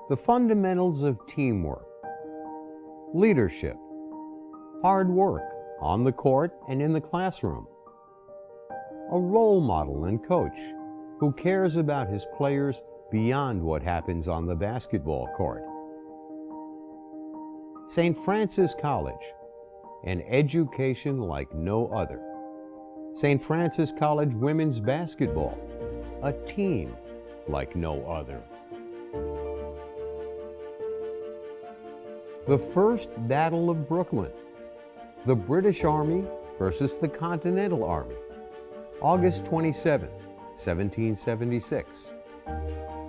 the fundamentals of teamwork, leadership, hard work on the court and in the classroom, a role model and coach who cares about his players beyond what happens on the basketball court. St. Francis College, an education like no other. St. Francis College women's basketball, a team like no other. The First Battle of Brooklyn, the British Army versus the Continental Army, August 27, 1776.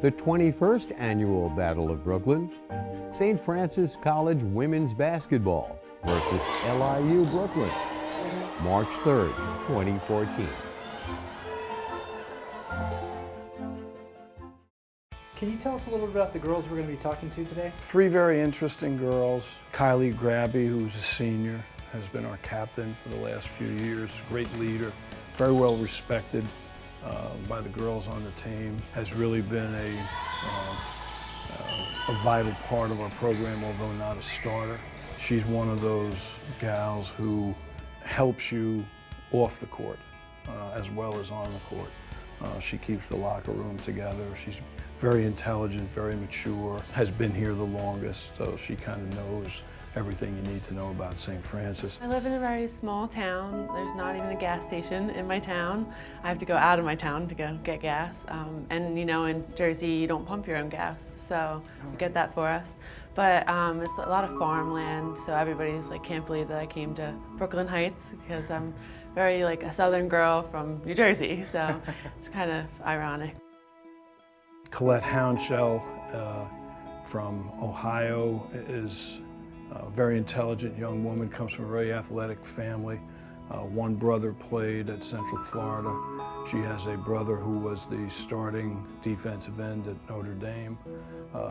The 21st Annual Battle of Brooklyn, St. Francis College women's basketball versus LIU Brooklyn, March 3rd, 2014. Can you tell us a little bit about the girls we're going to be talking to today? Three very interesting girls. Kylie Grabby, who's a senior, has been our captain for the last few years, great leader, very well respected by the girls on the team, has really been a vital part of our program, although not a starter. She's one of those gals who helps you off the court as well as on the court. She keeps the locker room together. She's very intelligent, very mature, has been here the longest, so she kind of knows everything you need to know about St. Francis. I live in a very small town. There's not even a gas station in my town. I have to go out of my town to go get gas. And you know, in Jersey, you don't pump your own gas, so you get that for us. But it's a lot of farmland, so everybody's like, can't believe that I came to Brooklyn Heights because I'm very like a southern girl from New Jersey, so it's kind of ironic. Colette Hounshell from Ohio is a very intelligent young woman, comes from a very athletic family. One brother played at Central Florida. She has a brother who was the starting defensive end at Notre Dame,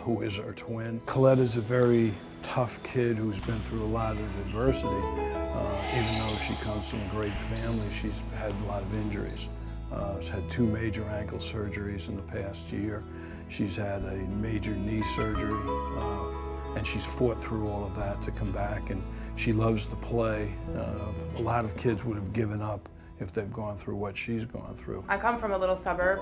who is her twin. Colette is a very tough kid who's been through a lot of adversity. Even though she comes from a great family, she's had a lot of injuries. She's had 2 major ankle surgeries in the past year. She's had a major knee surgery, and she's fought through all of that to come back, and she loves to play. A lot of kids would have given up if they've gone through what she's gone through. I come from a little suburb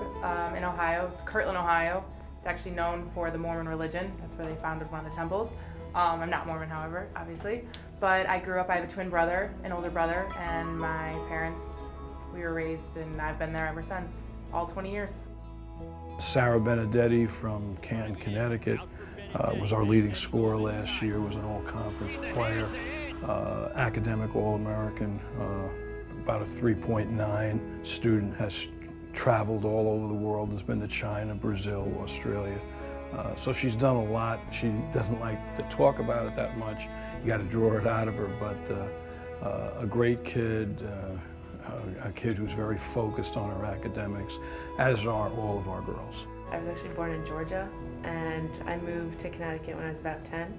in Ohio. It's Kirtland, Ohio. It's actually known for the Mormon religion. That's where they founded one of the temples. I'm not Mormon, however, obviously. But I grew up, I have a twin brother, an older brother, and my parents, we were raised, and I've been there ever since, all 20 years. Sarah Benedetti from Canton, Connecticut, was our leading scorer last year, was an all-conference player, academic All-American, about a 3.9 student, has traveled all over the world, has been to China, Brazil, Australia. So she's done a lot. She doesn't like to talk about it that much. You got to draw it out of her, but a great kid, a kid who's very focused on her academics, as are all of our girls. I was actually born in Georgia, and I moved to Connecticut when I was about 10.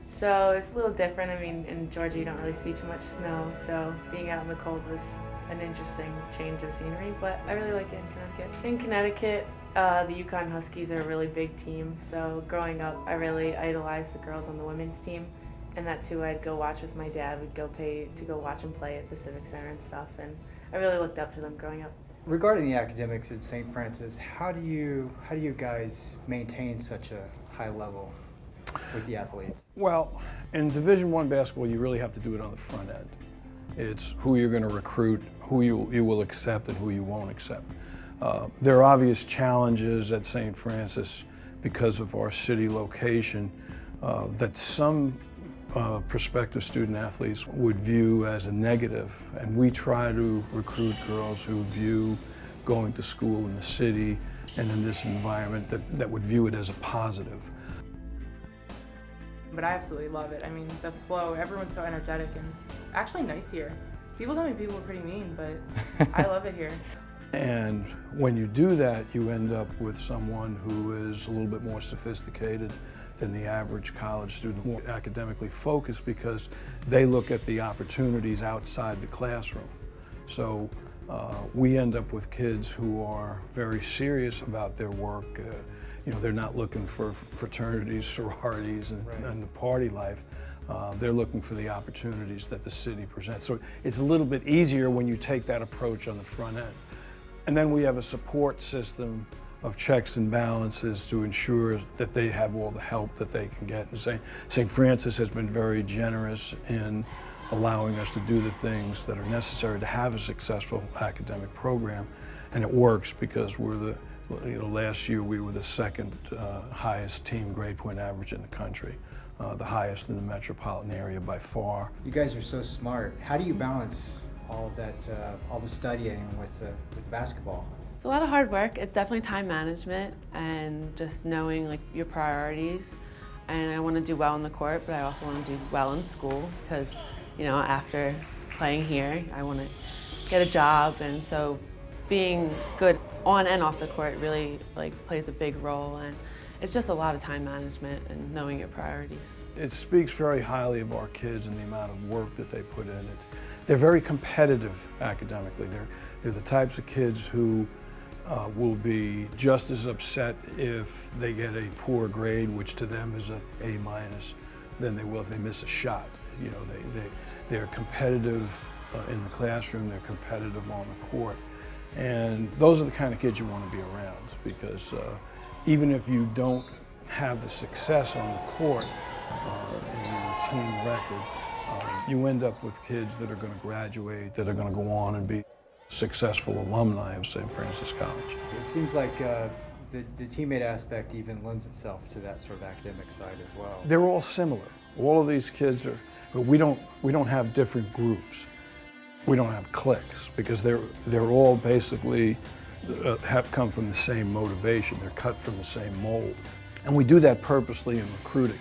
So it's a little different. I mean, in Georgia you don't really see too much snow, so being out in the cold was an interesting change of scenery, but I really like it in Connecticut. In Connecticut, the Yukon Huskies are a really big team, so growing up I really idolized the girls on the women's team, and that's who I'd go watch with my dad. We'd go pay to go watch them play at the Civic Center and stuff, and I really looked up to them growing up. Regarding the academics at St. Francis, how do you guys maintain such a high level with the athletes? Well, in Division I basketball, you really have to do it on the front end. It's who you're going to recruit, who you will accept, and who you won't accept. There are obvious challenges at St. Francis because of our city location that some prospective student athletes would view as a negative, and we try to recruit girls who view going to school in the city and in this environment that would view it as a positive. But I absolutely love it. I mean, the flow, everyone's so energetic and actually nice here. People tell me people are pretty mean, but I love it here. And when you do that, you end up with someone who is a little bit more sophisticated than the average college student, more academically focused because they look at the opportunities outside the classroom. So we end up with kids who are very serious about their work, they're not looking for fraternities, sororities, and, Right. and the party life. They're looking for the opportunities that the city presents. So it's a little bit easier when you take that approach on the front end. And then we have a support system of checks and balances to ensure that they have all the help that they can get. And St. Francis has been very generous in allowing us to do the things that are necessary to have a successful academic program. And it works because we're last year we were the second highest team grade point average in the country, the highest in the metropolitan area by far. You guys are so smart. How do you balance all of that, all the studying with basketball? It's a lot of hard work. It's definitely time management and just knowing like your priorities. And I want to do well on the court, but I also want to do well in school because, after playing here, I want to get a job, and so being good on and off the court really plays a big role, and it's just a lot of time management and knowing your priorities. It speaks very highly of our kids and the amount of work that they put in it. They're very competitive academically. They're the types of kids who will be just as upset if they get a poor grade, which to them is a A-, than they will if they miss a shot. They're competitive in the classroom, they're competitive on the court. And those are the kind of kids you want to be around because even if you don't have the success on the court in your team record, you end up with kids that are going to graduate, that are going to go on and be successful alumni of St. Francis College. It seems like the teammate aspect even lends itself to that sort of academic side as well. They're all similar. All of these kids are, but we don't have different groups. We don't have cliques because they're all basically have come from the same motivation. They're cut from the same mold. And we do that purposely in recruiting.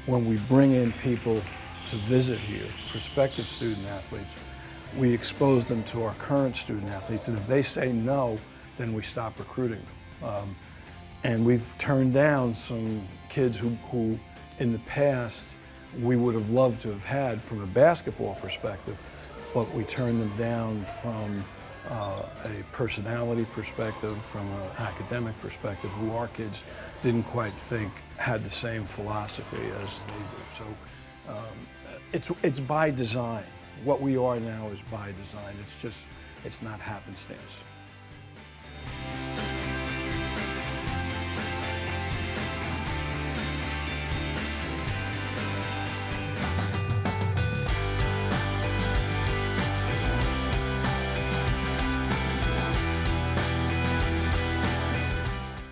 When we bring in people to visit here, prospective student athletes, we expose them to our current student athletes, and if they say no, then we stop recruiting them. And we've turned down some kids who in the past we would have loved to have had from a basketball perspective, but we turned them down from a personality perspective, from an academic perspective, who our kids didn't quite think had the same philosophy as they do. So it's by design. What we are now is by design. It's not happenstance.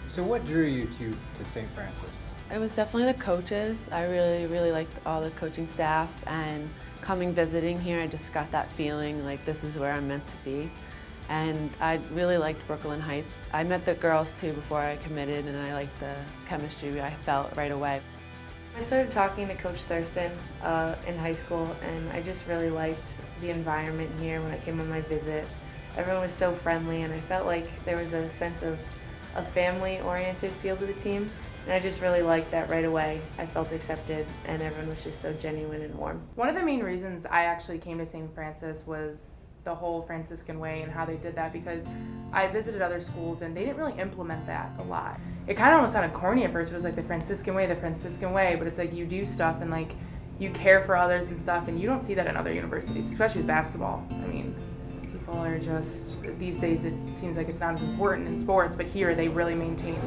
So what drew you to St. Francis? It was definitely the coaches. I really liked all the coaching staff, and coming visiting here, I just got that feeling like this is where I'm meant to be. And I really liked Brooklyn Heights. I met the girls too before I committed, and I liked the chemistry I felt right away. I started talking to Coach Thurston in high school, and I just really liked the environment here when I came on my visit. Everyone was so friendly, and I felt like there was a sense of a family-oriented feel to the team, and I just really liked that right away. I felt accepted, and everyone was just so genuine and warm. One of the main reasons I actually came to St. Francis was the whole Franciscan way and how they did that, because I visited other schools and they didn't really implement that a lot. It kind of almost sounded corny at first. It was like the Franciscan way, but it's like you do stuff and like you care for others and stuff, and you don't see that in other universities, especially with basketball. I mean, people are just, these days it seems like it's not as important in sports, but here they really maintain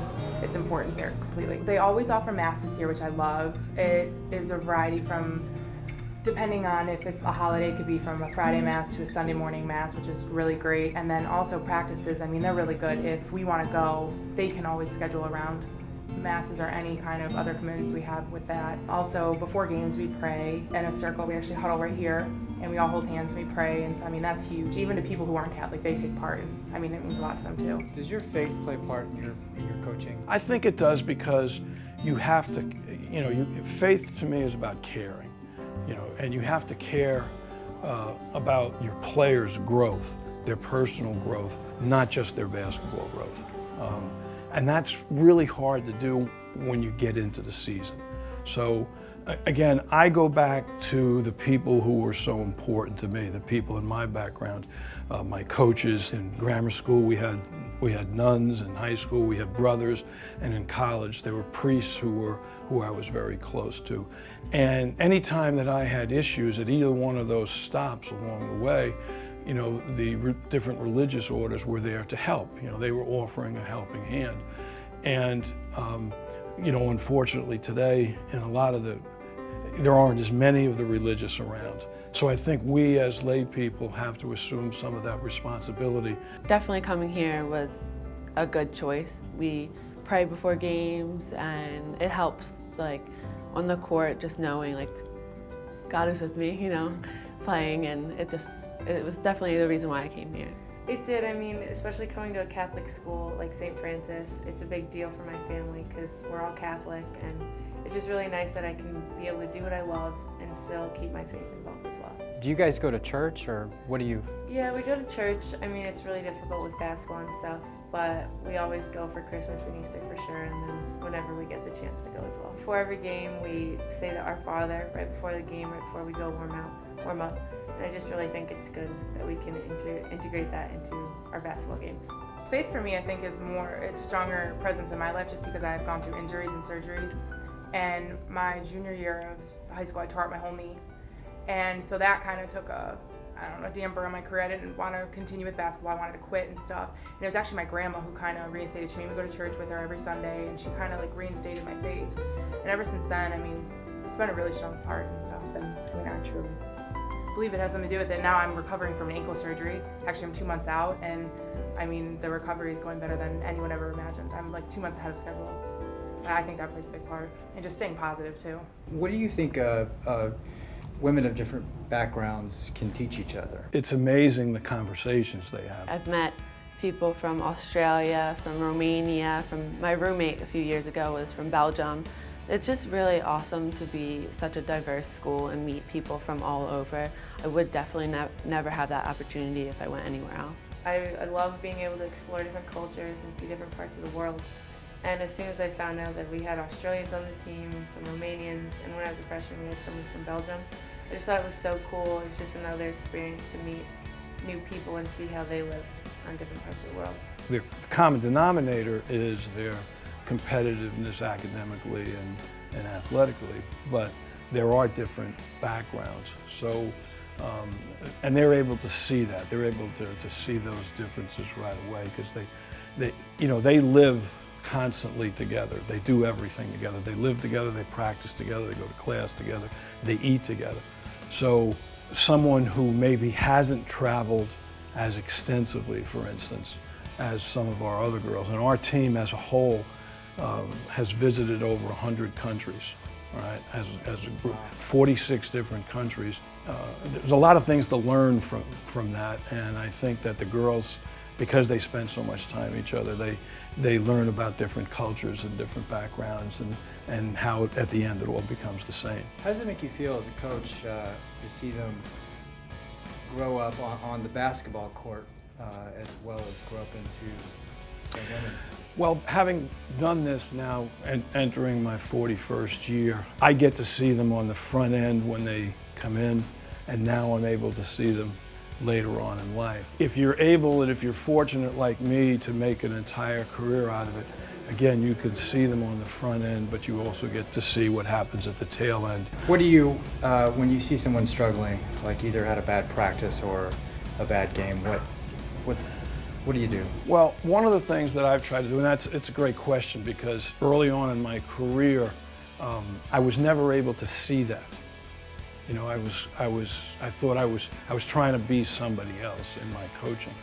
it's important here completely. They always offer masses here, which I love. It is a variety from, depending on if it's a holiday, it could be from a Friday mass to a Sunday morning mass, which is really great. And then also practices, I mean, they're really good. If we want to go, they can always schedule around masses or any kind of other commitments we have with that. Also, before games, we pray in a circle. We actually huddle right here, and we all hold hands and we pray. And so, I mean, that's huge. Even to people who aren't Catholic, they take part. And, I mean, it means a lot to them too. Does your faith play part in your coaching? I think it does, because you have to, faith to me is about caring, and you have to care about your players' growth, their personal growth, not just their basketball growth. And that's really hard to do when you get into the season. So again, I go back to the people who were so important to me, the people in my background. My coaches in grammar school, we had We had nuns in high school, we had brothers, and in college there were priests who I was very close to. And any time that I had issues at either one of those stops along the way, you know, the different religious orders were there to help. You know, they were offering a helping hand. And, you know, unfortunately today, in a lot of there aren't as many of the religious around. So I think we as lay people have to assume some of that responsibility. Definitely coming here was a good choice. We pray before games, and it helps, like, on the court, just knowing, like, God is with me, you know, playing, and it was definitely the reason why I came here. It did. I mean, especially coming to a Catholic school like St. Francis, it's a big deal for my family because we're all Catholic, and it's just really nice that I can be able to do what I love and still keep my faith involved as well. Do you guys go to church, or what do you? Yeah, we go to church. I mean, it's really difficult with basketball and stuff, but we always go for Christmas and Easter for sure, and then whenever we get the chance to go as well. Before every game, we say the Our Father right before the game, right before we go warm up. And I just really think it's good that we can integrate that into our basketball games. Faith for me, I think, is it's stronger presence in my life just because I've gone through injuries and surgeries. And my junior year of high school, I tore up my whole knee. And so that kind of took a damper on my career. I didn't want to continue with basketball. I wanted to quit and stuff. And it was actually my grandma who kind of reinstated. She made me go to church with her every Sunday, and she kind of like reinstated my faith. And ever since then, I mean, it's been a really strong part and stuff. And I mean, I truly believe it has something to do with it. Now I'm recovering from an ankle surgery. Actually, I'm 2 months out, and I mean, the recovery is going better than anyone ever imagined. I'm like 2 months ahead of schedule. I think that plays a big part, and just staying positive too. What do you think women of different backgrounds can teach each other? It's amazing the conversations they have. I've met people from Australia, from Romania, my roommate a few years ago was from Belgium. It's just really awesome to be such a diverse school and meet people from all over. I would definitely never have that opportunity if I went anywhere else. I love being able to explore different cultures and see different parts of the world. And as soon as I found out that we had Australians on the team, some Romanians, and when I was a freshman we had someone from Belgium, I just thought it was so cool. It was just another experience to meet new people and see how they live on different parts of the world. The common denominator is their competitiveness academically and athletically, but there are different backgrounds. So, and they're able to see that. They're able to see those differences right away because they live constantly together. They do everything together. They live together, they practice together, they go to class together, they eat together. So someone who maybe hasn't traveled as extensively, for instance, as some of our other girls, and our team as a whole has visited over 100 countries, right, as a group, 46 different countries. There's a lot of things to learn from that, and I think that the girls, because they spend so much time with each other, they learn about different cultures and different backgrounds, and how at the end it all becomes the same. How does it make you feel as a coach to see them grow up on the basketball court as well as grow up into young women? Well, having done this now and entering my 41st year, I get to see them on the front end when they come in, and now I'm able to see them later on in life. If you're able, and if you're fortunate like me to make an entire career out of it, again, you can see them on the front end, but you also get to see what happens at the tail end. What do you, when you see someone struggling, like either at a bad practice or a bad game, what do you do? Well, one of the things that I've tried to do, and it's a great question, because early on in my career, I was never able to see that. You know, I thought I was trying to be somebody else in my coaching,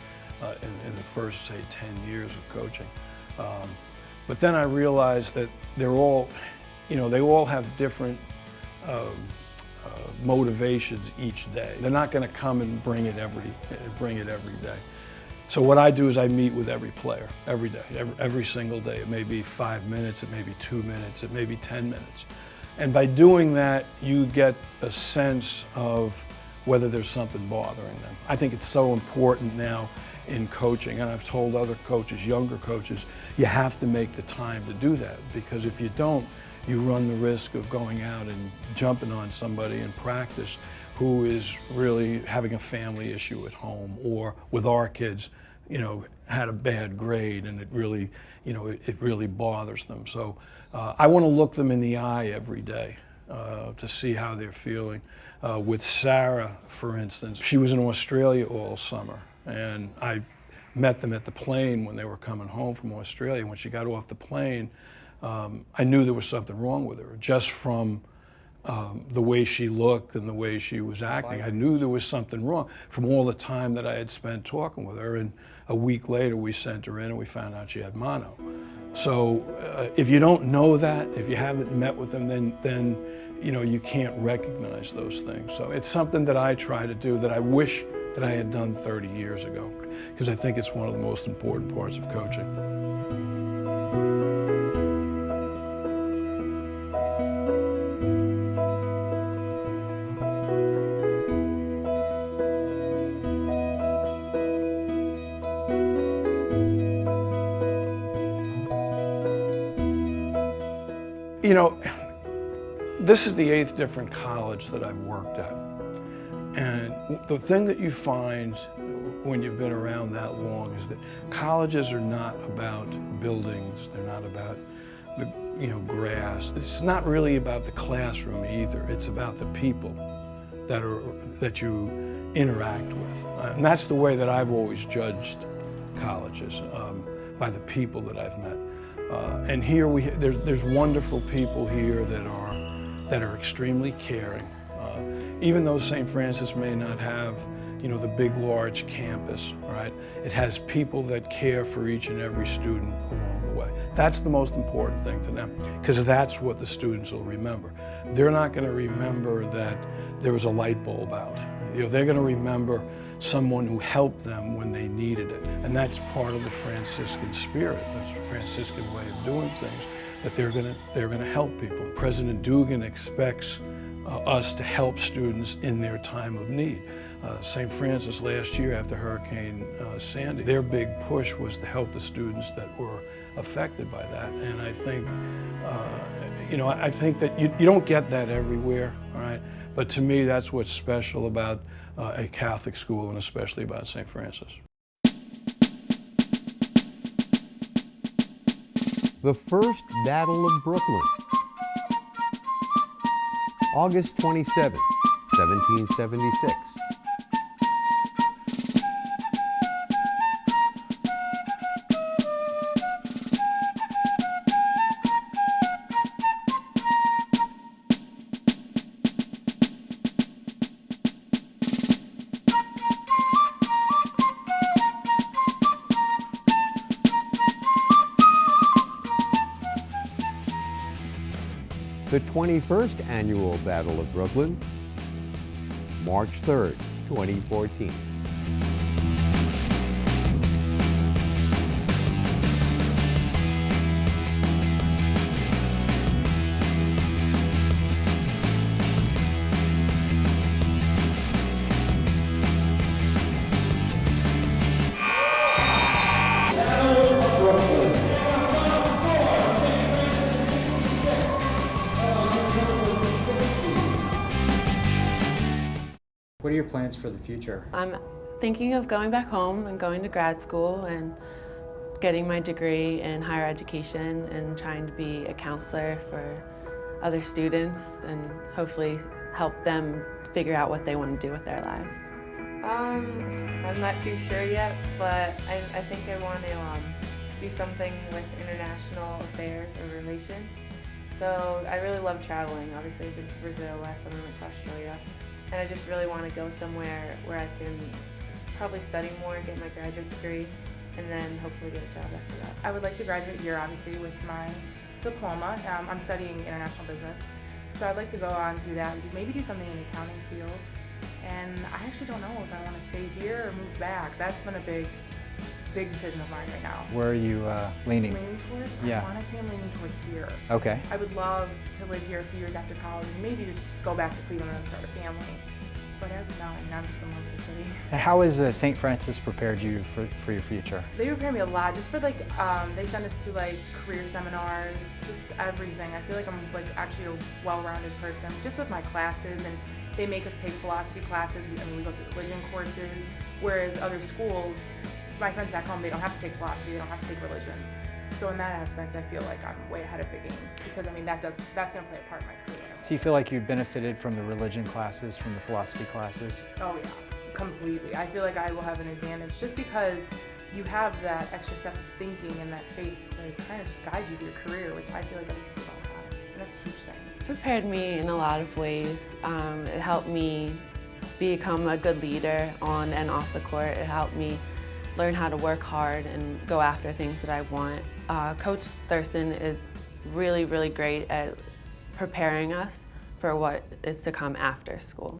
in the first, say, 10 years of coaching. But then I realized that they're all, you know, they all have different motivations each day. They're not going to come and bring it every day. So what I do is I meet with every player every day, every single day. It may be 5 minutes, it may be 2 minutes, it may be 10 minutes. And by doing that, you get a sense of whether there's something bothering them. I think it's so important now in coaching, and I've told other coaches, younger coaches, you have to make the time to do that, because if you don't, you run the risk of going out and jumping on somebody in practice who is really having a family issue at home, or with our kids, had a bad grade, and it really, it really bothers them. So I want to look them in the eye every day to see how they're feeling. With Sarah, for instance, she was in Australia all summer, and I met them at the plane when they were coming home from Australia. When she got off the plane, I knew there was something wrong with her, just from the way she looked and the way she was acting. I knew there was something wrong from all the time that I had spent talking with her. And a week later, we sent her in and we found out she had mono. So if you don't know that, if you haven't met with them, then you can't recognize those things. So it's something that I try to do that I wish that I had done 30 years ago, because I think it's one of the most important parts of coaching. This is the 8th different college that I've worked at. And the thing that you find when you've been around that long is that colleges are not about buildings, they're not about the grass. It's not really about the classroom either. It's about the people that you interact with. And that's the way that I've always judged colleges, by the people that I've met. And here there's wonderful people here that are extremely caring. Even though St. Francis may not have, the big, large campus, right? It has people that care for each and every student along the way. That's the most important thing to them, because that's what the students will remember. They're not going to remember that there was a light bulb out. They're going to remember someone who helped them when they needed it. And that's part of the Franciscan spirit. That's the Franciscan way of doing things, that they're going to help people. President Dugan expects us to help students in their time of need. St. Francis last year after Hurricane Sandy, their big push was to help the students that were affected by that. And I think, I think that you don't get that everywhere, all right? But to me, that's what's special about a Catholic school, and especially about St. Francis. The First Battle of Brooklyn, August 27, 1776. The 21st Annual Battle of Brooklyn, March 3rd, 2014. What are your plans for the future? I'm thinking of going back home and going to grad school and getting my degree in higher education and trying to be a counselor for other students and hopefully help them figure out what they want to do with their lives. I'm not too sure yet, but I think I want to do something with international affairs or relations. So I really love traveling. Obviously I've been to Brazil, last summer I went to Australia. And I just really want to go somewhere where I can probably study more, get my graduate degree, and then hopefully get a job after that. I would like to graduate here, obviously, with my diploma. I'm studying international business. So I'd like to go on through that and maybe do something in the accounting field. And I actually don't know if I want to stay here or move back. That's been a big decision of mine right now. Where are you leaning? Leaning towards? Yeah. I want to say I'm leaning towards here. Okay. I would love to live here a few years after college and maybe just go back to Cleveland and start a family. But as of now, I'm just in love with the city. And how has St. Francis prepared you for your future? They prepare me a lot, just for they send us to career seminars, just everything. I feel like I'm actually a well-rounded person, just with my classes, and they make us take philosophy classes. We go through religion courses, whereas other schools, my friends back home, they don't have to take philosophy, they don't have to take religion. So in that aspect, I feel like I'm way ahead of the game because I mean that's going to play a part in my career. So you feel like you benefited from the religion classes, from the philosophy classes? Oh yeah, completely. I feel like I will have an advantage just because you have that extra step of thinking and that faith that kind of just guides you through your career, which I feel like other people don't have. And that's a huge thing. It prepared me in a lot of ways. It helped me become a good leader on and off the court. It helped me learn how to work hard and go after things that I want. Coach Thurston is really, really great at preparing us for what is to come after school.